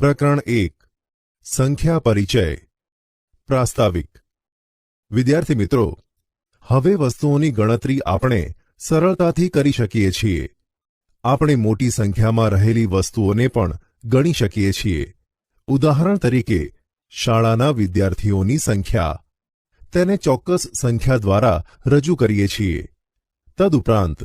પ્રકરણ 1 સંખ્યા પરિચય પ્રાસ્તાવિક વિદ્યાર્થી મિત્રો, હવે વસ્તુઓની ગણતરી આપણે સરળતાથી કરી શકીએ છીએ. આપણે મોટી સંખ્યામાં રહેલી વસ્તુઓને પણ ગણી શકીએ છીએ. ઉદાહરણ તરીકે શાળાના વિદ્યાર્થીઓની સંખ્યા, તેને ચોક્કસ સંખ્યા દ્વારા રજૂ કરીએ છીએ. તદુપરાંત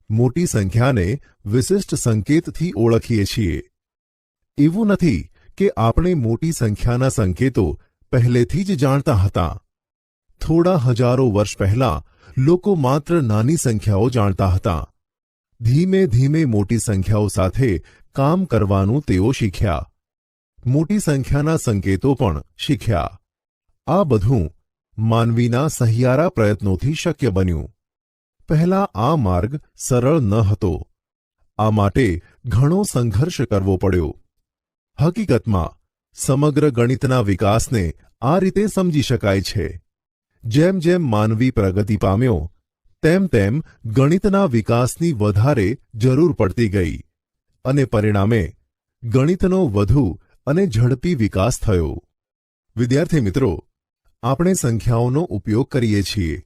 મોટી સંખ્યાને વિશિષ્ટ સંકેતથી ઓળખીએ છીએ. એવું નથી કે આપણે મોટી સંખ્યાના સંકેતો પહેલેથી જ જાણતા હતા. થોડા હજારો વર્ષ પહેલાં લોકો માત્ર નાની સંખ્યાઓ જાણતા હતા. ધીમે ધીમે મોટી સંખ્યાઓ સાથે કામ કરવાનું તેઓ શીખ્યા. મોટી સંખ્યાના સંકેતો પણ શીખ્યા. આ બધું માનવીના સહિયારા પ્રયત્નોથી શક્ય બન્યું. પહેલા આ માર્ગ સરળ ન હતો. આ માટે ઘણો સંઘર્ષ કરવો પડ્યો. હકીકતમાં સમગ્ર ગણિતના વિકાસને આ રીતે સમજી શકાય છે. જેમ જેમ માનવી પ્રગતિ પામ્યો તેમ તેમ ગણિતના વિકાસની વધારે જરૂર પડતી ગઈ અને પરિણામે ગણિતનો વધુ અને ઝડપી વિકાસ થયો. વિદ્યાર્થી મિત્રો, આપણે સંખ્યાઓનો ઉપયોગ કરીએ છીએ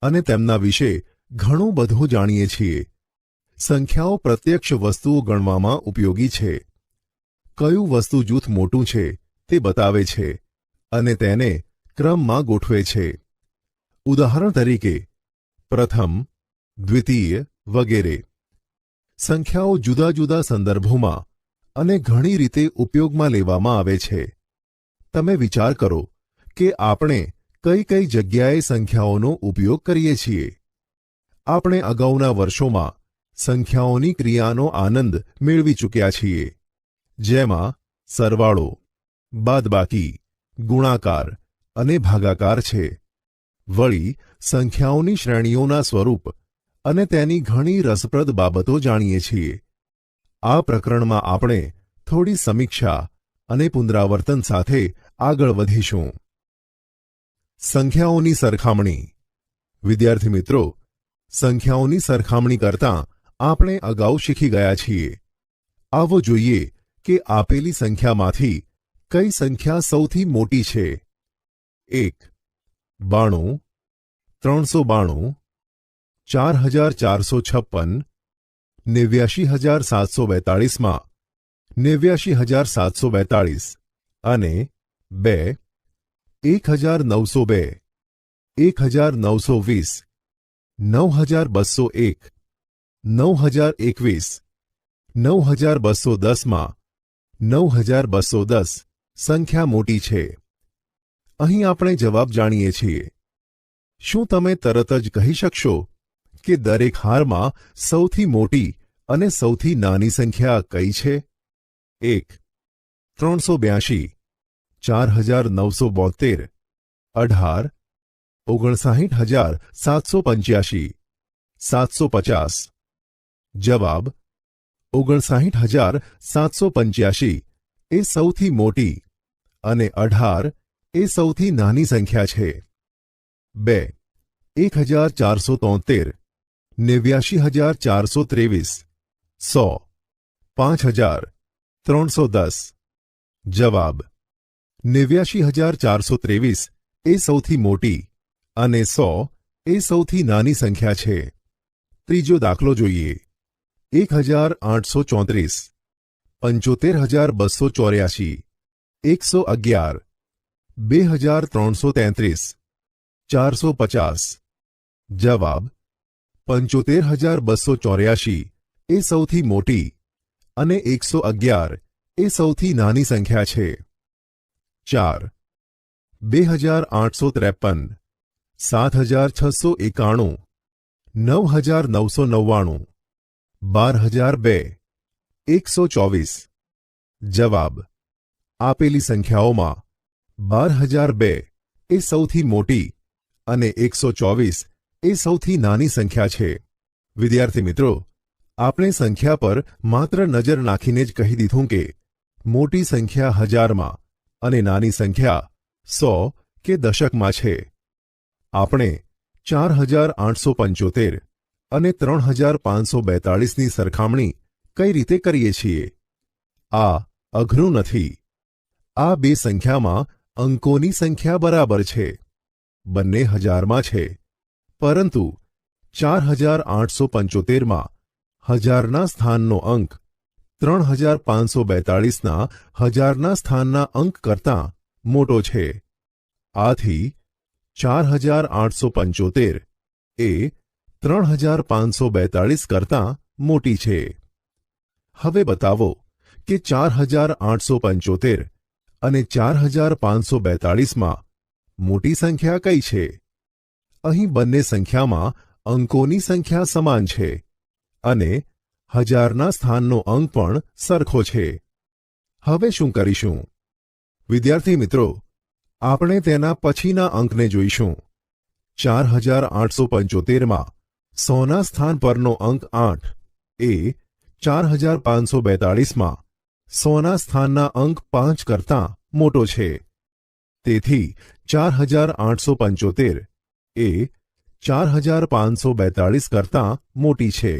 અને તેમના વિશે ઘણું બધું જાણીએ છીએ. સંખ્યાઓ પ્રત્યક્ષ વસ્તુઓ ગણવામાં ઉપયોગી છે. કયું વસ્તુ જૂથ મોટું છે તે બતાવે છે અને તેને ક્રમમાં ગોઠવે છે. ઉદાહરણ તરીકે પ્રથમ, દ્વિતીય વગેરે. સંખ્યાઓ જુદા જુદા સંદર્ભોમાં અને ઘણી રીતે ઉપયોગમાં લેવામાં આવે છે. તમે વિચાર કરો કે આપણે કઈ કઈ જગ્યાએ સંખ્યાઓનો ઉપયોગ કરીએ છીએ. આપણે અગાઉના વર્ષોમાં સંખ્યાઓની ક્રિયાનો આનંદ મેળવી ચૂક્યા છીએ, જેમાં સરવાળો, બાદબાકી, ગુણાકાર અને ભાગાકાર છે. વળી સંખ્યાઓની શ્રેણીઓના સ્વરૂપ અને તેની ઘણી રસપ્રદ બાબતો જાણીએ છીએ. આ પ્રકરણમાં આપણે થોડી સમીક્ષા અને પુનરાવર્તન સાથે આગળ વધીશું. સંખ્યાઓની સરખામણી. વિદ્યાર્થી મિત્રો, સંખ્યાઓની સરખામણી કરતાં આપણે અગાઉ શીખી ગયા છીએ. આવો જોઈએ કે આપેલી સંખ્યામાંથી કઈ સંખ્યા સૌથી મોટી છે. 1 92, 392, 4456, 89742 89742 અને 2 1902, 1920, 9201, 9021, 9210 9210 સંખ્યા મોટી છે. અહીં આપણે જવાબ જાણીએ છીએ. શું તમે તરત જ કહી શકશો કે દરેક હારમાં સૌથી મોટી અને સૌથી નાની સંખ્યા કઈ છે? 1 382, 4972, 18, 59785, 750. જવાબ 59785 એ સૌથી મોટી અને 18 એ સૌથી નાની સંખ્યા છે. 2 1473, 89423, 100, 5310. જવાબ 89423 એ સૌથી મોટી અને 100 એ સૌથી નાની સંખ્યા છે. ત્રીજો દાખલો જોઈએ. 1834, 75284, 111, 2333, 450. જવાબ 75284 એ સૌથી મોટી અને 111 એ સૌથી નાની સંખ્યા છે. 4 2853, 7691, 9999, 12002, 124. જવાબ આપેલી સંખ્યાઓમાં 12002 એ સૌથી મોટી અને 124 એ સૌથી નાની સંખ્યા છે. વિદ્યાર્થી મિત્રો, આપણે સંખ્યા પર માત્ર નજર નાખીને જ કહી દીધું કે મોટી સંખ્યા હજારમાં અને નાની સંખ્યા 100 કે દશકમાં છે. આપણે 4875 અને 3542ની સરખામણી કઈ રીતે કરીએ છીએ? આ અઘરું નથી. આ બે સંખ્યામાં અંકોની સંખ્યા બરાબર છે, બંને હજારમાં છે, પરંતુ 4875માં હજારના સ્થાનનો અંક 3542ના હજારના સ્થાનના અંક કરતાં મોટો છે. આથી 4875 એ 3542 કરતાં મોટી છે. હવે બતાવો કે 4875 અને 4542માં મોટી સંખ્યા કઈ છે? અહીં બંને સંખ્યામાં અંકોની સંખ્યા સમાન છે અને હજારના સ્થાનનો અંક પણ સરખો છે. હવે શું કરીશું? વિદ્યાર્થી મિત્રો, આપણે તેના પછીના અંકને જોઈશું. 4875માં 100ના સ્થાન પરનો અંક 8 એ 4542માં 100ના સ્થાનના અંક 5 કરતાં મોટો છે. તેથી 4875 એ 4542 કરતાં મોટી છે.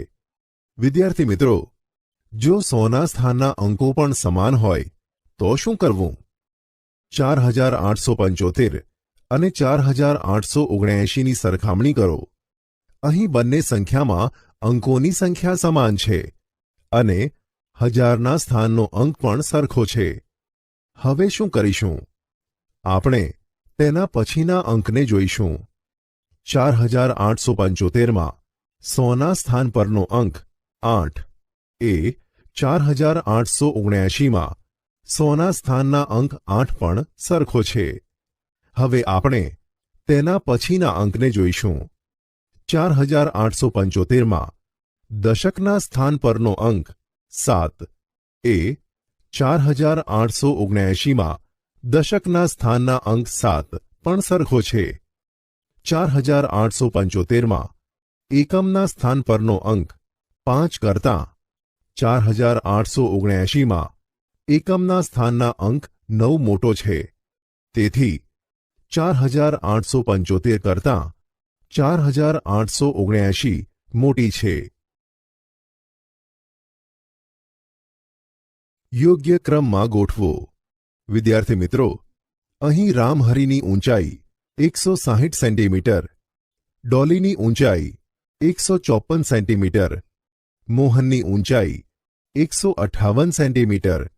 વિદ્યાર્થી મિત્રો, જો 100ના સ્થાનના અંકો પણ સમાન હોય તો શું કરવું? 4875 અને 4879ની સરખામણી કરો. અહીં બંને સંખ્યામાં અંકોની સંખ્યા સમાન છે અને હજારના સ્થાનનો અંક પણ સરખો છે. હવે શું કરીશું? આપણે તેના પછીના અંકને જોઈશું. 4875માં 100ના સ્થાન પરનો અંક 8 એ 4879માં 100ના સ્થાનના અંક 8 પણ સરખો છે. હવે આપણે તેના પછીના અંકને જોઈશું. 4875માં દશકના સ્થાન પરનો અંક 7 એ 4879માં દશકના સ્થાનના અંક 7 પણ સરખો છે. 4875માં એકમના સ્થાન પરનો અંક 5 કરતાં 4879માં એકમના સ્થાનના અંક 9 મોટો છે. તેથી 4875 કરતાં 4879 મોટી છે. યોગ્ય ક્રમમાં ગોઠવો. વિદ્યાર્થી મિત્રો, અહીં રામહરિની ઊંચાઈ 160 સેન્ટીમીટર, ડોલીની ઊંચાઈ 154 સેન્ટીમીટર, મોહનની ઊંચાઈ 158 સેન્ટીમીટર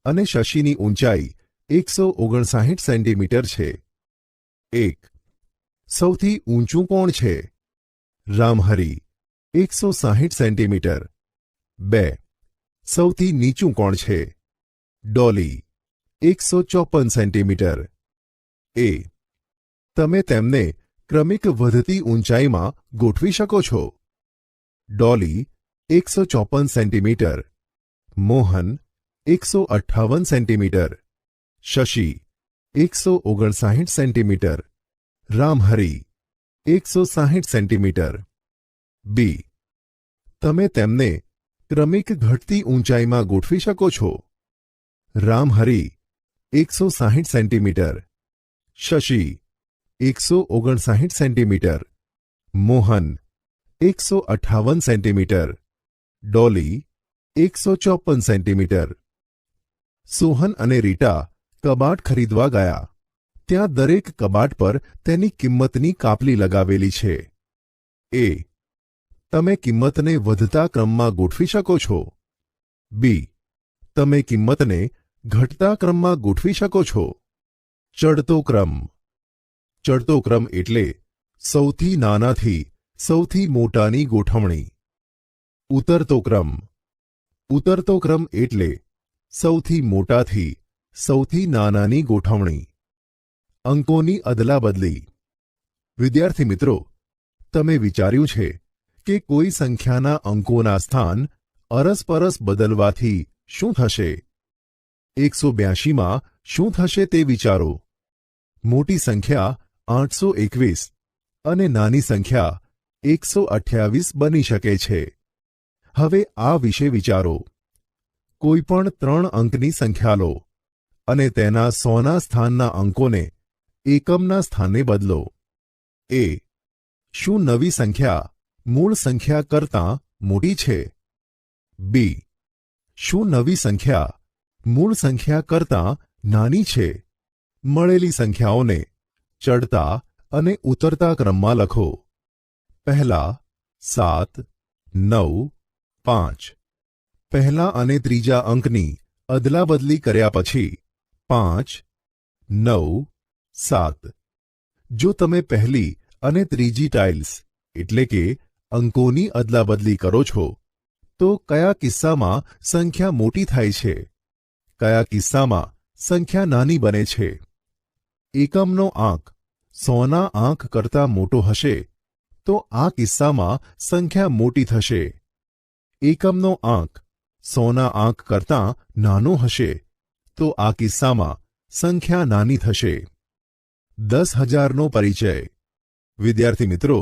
અને શશીની ઊંચાઈ 159 સેન્ટીમીટર છે. 1. સૌથી ઊંચું કોણ છે? રામહરી 160 સેન્ટીમીટર. 2. સૌથી નીચું કોણ છે? ડોલી 154 સેન્ટીમીટર. એ. તમે તેમને ક્રમિક વધતી ઊંચાઈમાં ગોઠવી શકો છો. Dolly 154 centimetre, Mohan 158 centimetre, Shashi 159 centimetre, Ramhari 160 centimetre. B. તમે તેમને ક્રમિક ઘટતી ઊંચાઈમાં ગોઠવી શકો છો. Ramhari 160 centimetre, Shashi 159 centimetre, Mohan 158 centimetre, Dolly 154 centimetre. Sohan અને રીટા કબાટ ખરીદવા ગયા. ત્યાં દરેક કબાટ પર તેની કિંમતની કાપલી લગાવેલી છે. એ. તમે કિંમતને વધતા ક્રમમાં ગોઠવી શકો છો. બી. તમે કિંમતને ઘટતા ક્રમમાં ગોઠવી શકો છો. ચડતો ક્રમ. ચડતો ક્રમ એટલે સૌથી નાનાથી સૌથી મોટાની ગોઠવણી. ઉતરતો ક્રમ. ઉતરતો ક્રમ એટલે સૌથી મોટાથી સૌથી નાનાની ગોઠવણી. અંકોની અદલાબદલી. વિદ્યાર્થી મિત્રો, તમે વિચાર્યું છે કે કોઈ સંખ્યાના અંકોના સ્થાન અરસપરસ બદલવાથી શું થશે? 182માં શું થશે તે વિચારો. મોટી સંખ્યા 821 અને નાની સંખ્યા 128 બની શકે છે. હવે આ વિશે વિચારો. કોઈ પણ 3 અંકની સંખ્યા લો અને તેના 100ના સ્થાનના અંકોને એકમના સ્થાને બદલો. એ. શું નવી સંખ્યા મૂળ સંખ્યા કરતાં મોટી છે? બી. શું નવી સંખ્યા મૂળ સંખ્યા કરતાં નાની છે. મળેલી સંખ્યાઓને ચડતા અને ઉતરતા ક્રમમાં લખો. પહેલા 7, 9, 5. પહેલા અને ત્રીજા અંકની અદલાબદલી કર્યા પછી 5, 9, 7. જો તમે પહેલી અને ત્રીજી ટાઇલ્સ એટલે કે અંકોની અદલાબદલી કરો છો તો કયા કિસ્સામાં સંખ્યા મોટી થાય છે, કયા કિસ્સામાં સંખ્યા નાની બને છે? એકમનો આંક 100ના આંક કરતાં મોટો હશે તો આ કિસ્સામાં સંખ્યા મોટી થશે. એકમનો આંક 100ના આંક કરતાં નાનો હશે તો આ કિસ્સામાં સંખ્યા નાની થશે. 10,000નો પરિચય. વિદ્યાર્થી મિત્રો,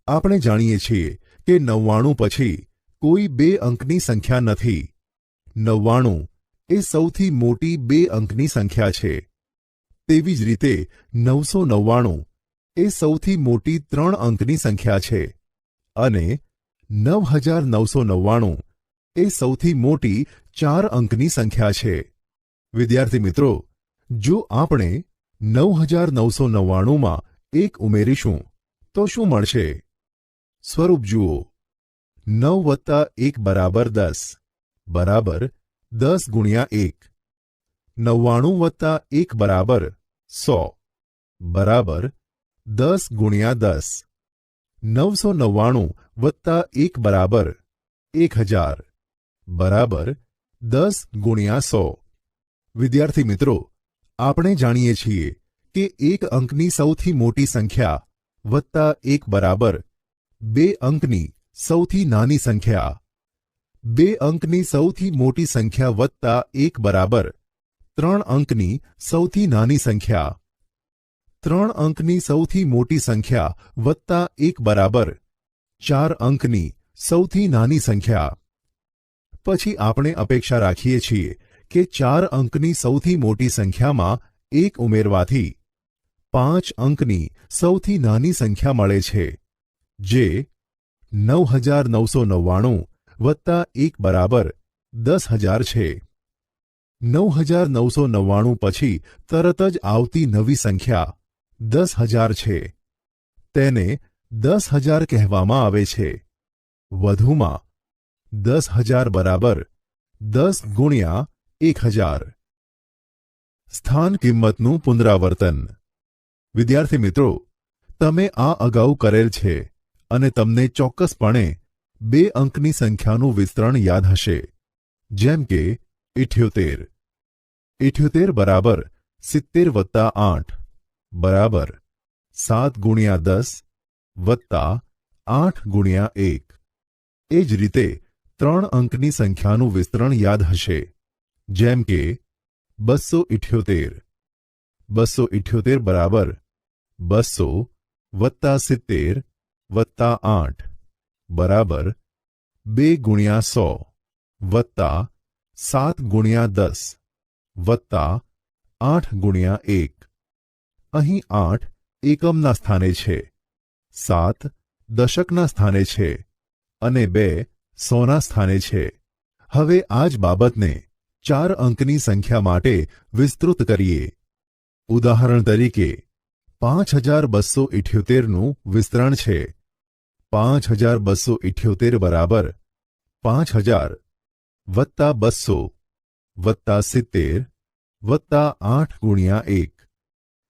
આપણે જાણીએ છીએ કે 99 પછી કોઈ 2 અંકની સંખ્યા નથી. 99 એ સૌથી મોટી 2 અંકની સંખ્યા છે. તેવી જ રીતે 999 એ સૌથી મોટી 3 અંકની સંખ્યા છે અને 9,999 એ સૌથી મોટી 4 અંકની સંખ્યા છે. વિદ્યાર્થી મિત્રો, જો આપણે 9,999માં 1 ઉમેરીશું તો શું મળશે? સ્વરૂપ જુઓ. 9 + 1 બરાબર 10 બરાબર 10 ગુણ્યા 1. 99 + 1 બરાબર 100 બરાબર 10 ગુણ્યા 10. 999 + 1 બરાબર 1000 બરાબર 10 ગુણ્યા 100. વિદ્યાર્થી મિત્રો, આપણે જાણીએ છીએ કે 1 અંકની સૌથી મોટી સંખ્યા વત્તા 1 બરાબર 2 અંકની સૌથી નાની સંખ્યા. 2 અંકની સૌથી મોટી સંખ્યા વત્તા 1 બરાબર 3 અંકની સૌથી નાની સંખ્યા. 3 અંકની સૌથી મોટી સંખ્યા વત્તા 1 બરાબર 4 અંકની સૌથી નાની સંખ્યા. પછી આપણે અપેક્ષા રાખીએ છીએ કે 4 અંકની સૌથી મોટી સંખ્યામાં 1 ઉમેરવાથી 5 અંકની સૌથી નાની સંખ્યા મળે છે, જે 9,999 વત્તા 1 બરાબર 10,000 છે. 9,999 પછી તરત જ આવતી નવી સંખ્યા 10,000 છે. તેને 10,000 કહેવામાં આવે છે. વધુમાં 10,000 બરાબર 10 ગુણ્યા 1,000. સ્થાન કિંમતનું પુનરાવર્તન. વિદ્યાર્થી મિત્રો, તમે આ અગાઉ કરેલ છે અને તમને ચોક્કસપણે 2 અંકની સંખ્યાનું વિસ્તરણ યાદ હશે, જેમ કે 78. 78 બરાબર 70 વત્તા 8 બરાબર 7 ગુણ્યા 10 વત્તા 8 ગુણ્યા 1. એ જ રીતે 3 અંકની સંખ્યાનું વિસ્તરણ યાદ હશે, જેમ કે 278. 278 બરાબર 200 વત્તા 70 વત્તા 8 બરાબર 2 ગુણ્યા 100 વત્તા 7 ગુણ્યા 10 વત્તા 8 ગુણ્યા 1. અહીં 8 એકમના સ્થાને છે, 7 દશકના સ્થાને છે અને 2 100ના સ્થાને છે. હવે આ જ બાબતને 4 અંકની સંખ્યા માટે વિસ્તૃત કરીએ. ઉદાહરણ તરીકે 5,278નું વિસ્તરણ છે. 5,278 બરાબર 5,000 વત્તા 200 વત્તા 70 વત્તા 8 ગુણ્યા 1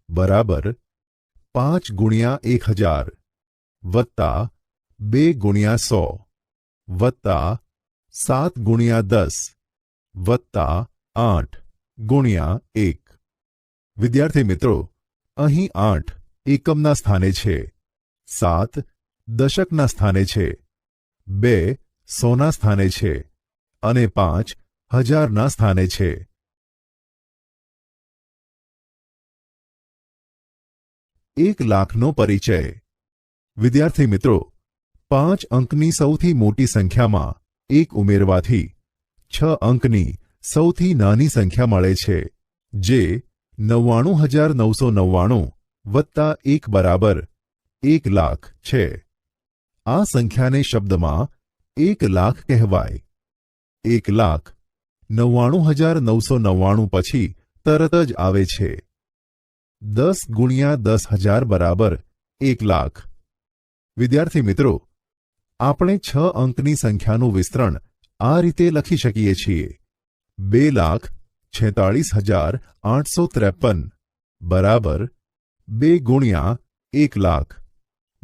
બરાબર 5 ગુણ્યા 1,000 વત્તા 2 ગુણ્યા 100 વત્તા 7 ગુણ્યા 10 વત્તા 8 ગુણ્યા 1. વિદ્યાર્થી મિત્રો, અહીં 8 એકમના સ્થાને છે, 7 દશકના સ્થાને છે, 2 100ના સ્થાને છે અને 5 1000ના સ્થાને છે. એક લાખનો પરિચય. વિદ્યાર્થી મિત્રો, 5 અંકની સૌથી મોટી સંખ્યામાં 1 ઉમેરવાથી 6 અંકની સૌથી નાની સંખ્યા મળે છે, જે 99,999 વત્તા 1 બરાબર 1 લાખ છે. આ સંખ્યાને શબ્દમાં 1 લાખ કહેવાય. 1 લાખ 99,999 પછી તરત જ આવે છે. 10 ગુણ્યા 10,000 બરાબર 1 લાખ. વિદ્યાર્થી મિત્રો, આપણે 6 અંકની સંખ્યાનું વિસ્તરણ આ રીતે લખી શકીએ છીએ: 2,46,853 બરાબર 2 ગુણ્યા 1 લાખ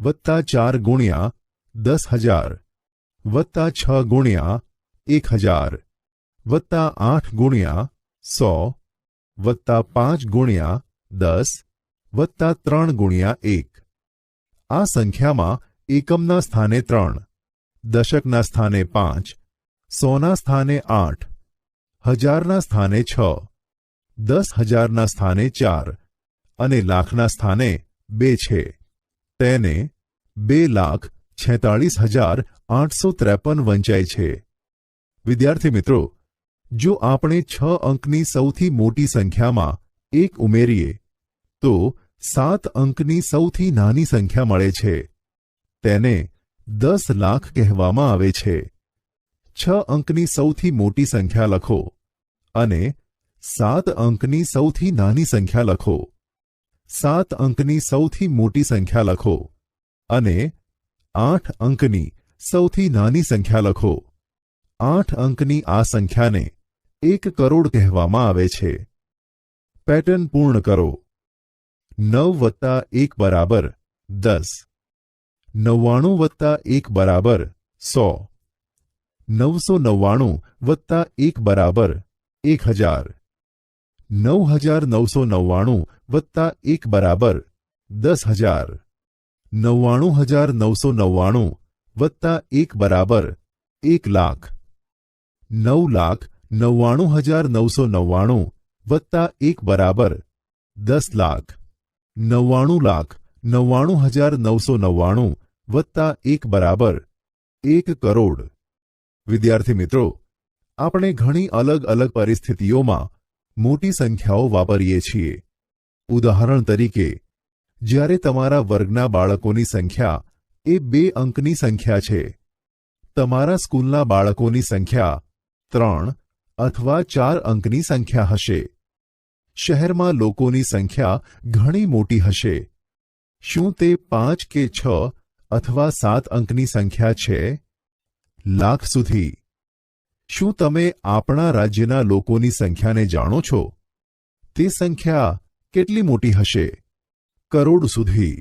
વત્તા 4 ગુણ્યા 10,000 વત્તા 6 ગુણ્યા 1,000 વત્તા 8 ગુણ્યા 100 વત્તા 5 ગુણ્યા 10 વત્તા 3 ગુણ્યા 1. આ સંખ્યામાં એકમના સ્થાને 3, દશકના સ્થાને 5, સોના સ્થાને 8, હજારના સ્થાને 6, 10,000ના સ્થાને 4 અને લાખના સ્થાને 2 છે. તેને 2,46,853 વંચાય છે. વિદ્યાર્થી મિત્રો, જો આપણે 6 અંકની સૌથી મોટી સંખ્યામાં 1 ઉમેરીએ તો 7 અંકની સૌથી નાની સંખ્યા મળે છે. તેને 10 લાખ કહેવામાં આવે છે. 6 અંકની સૌથી મોટી સંખ્યા લખો અને 7 અંકની સૌથી નાની સંખ્યા લખો. 7 અંકની સૌથી મોટી સંખ્યા લખો અને 8 અંકની સૌથી નાની સંખ્યા લખો. 8 અંકની આ સંખ્યાને 1 કરોડ કહેવામાં આવે છે. પેટર્ન પૂર્ણ કરો. 9 વત્તા 1 બરાબર 10. 99 વત્તા 1 બરાબર 100. 999 વત્તા 1 બરાબર 1,000. 9,999 વત્તા 1 બરાબર 10,000. 99,999 વત્તા 1 બરાબર 1 લાખ. 9,99,999 વત્તા 1 બરાબર 10 લાખ. 99,99,999 વત્તા 1 બરાબર 1 કરોડ. વિદ્યાર્થી મિત્રો, આપણે ઘણી અલગ અલગ પરિસ્થિતિઓમાં મોટી સંખ્યાઓ વાપરીએ છીએ. ઉદાહરણ તરીકે, જ્યારે તમારા વર્ગના બાળકોની સંખ્યા એ 2 અંકની સંખ્યા છે, તમારા સ્કૂલના બાળકોની સંખ્યા 3 અથવા 4 અંકની સંખ્યા હશે. શહેરમાં લોકોની સંખ્યા ઘણી મોટી હશે. શું તે 5 કે 6 અથવા 7 અંકની સંખ્યા છે? લાખ સુધી. શું તમે આપણા રાજ્યના લોકોની સંખ્યાને જાણો છો? તે સંખ્યા કેટલી મોટી હશે? કરોડ સુધી.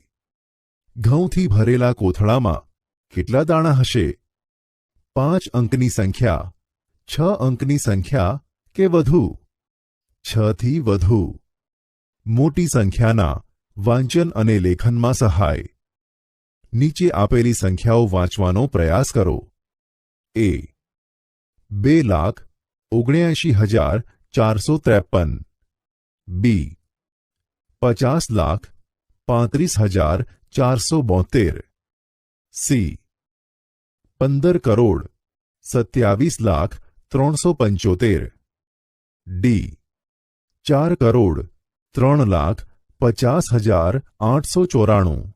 ઘઉંથી ભરેલા કોથળામાં કેટલા દાણા હશે? 5 અંકની સંખ્યા, 6 અંકની સંખ્યા કે વધુ? 6 થી વધુ. મોટી સંખ્યાના વાંચન અને લેખનમાં સહાય. નીચે આપેલી સંખ્યાઓ વાંચવાનો પ્રયાસ કરો. A 2,79,453. B 50,35,472. C 15,27,375. D 4,03,50,894.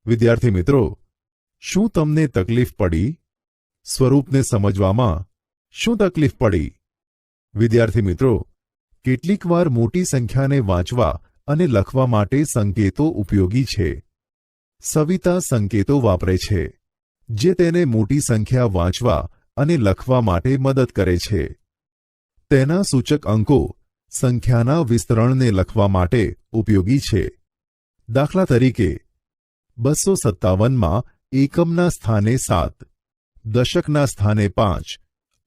વિદ્યાર્થી મિત્રો, શું તમને તકલીફ પડી? સ્વરૂપને સમજવામાં શું તકલીફ પડી? વિદ્યાર્થી મિત્રો, કેટલીકવાર મોટી સંખ્યાને વાંચવા અને લખવા માટે સંકેતો ઉપયોગી છે. સવિતા સંકેતો વાપરે છે, જે તેને મોટી સંખ્યા વાંચવા અને લખવા માટે મદદ કરે છે. તેના સૂચક અંકો સંખ્યાના વિસ્તરણને લખવા માટે ઉપયોગી છે. દાખલા તરીકે, 257માં એકમના સ્થાને 7, દશકના સ્થાને 5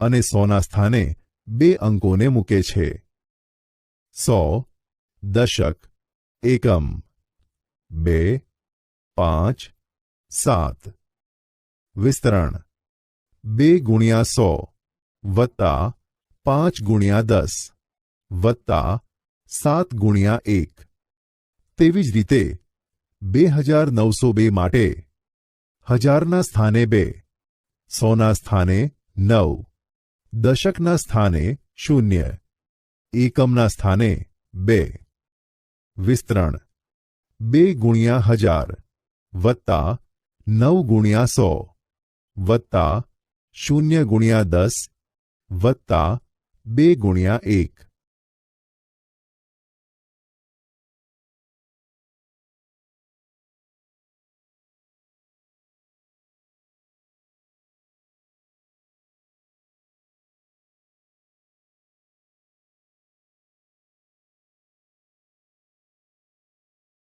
અને 100ના સ્થાને 2 અંકોને મૂકે છે. 100, દશક, એકમ. 2, 5, 7. વિસ્તરણ 2 ગુણ્યા 100 વત્તા 5 ગુણ્યા 10 વત્તા 7 ગુણ્યા 1. તેવી જ રીતે 2,902 માટે હજારના સ્થાને 2, 100ના સ્થાને 9, દશકના સ્થાને 0, એકમના સ્થાને 2. વિસ્તરણ 2 ગુણ્યા 1000 વત્તા 9 ગુણ્યા 100 વત્તા 0 ગુણ્યા 10 વત્તા 2 ગુણ્યા 1.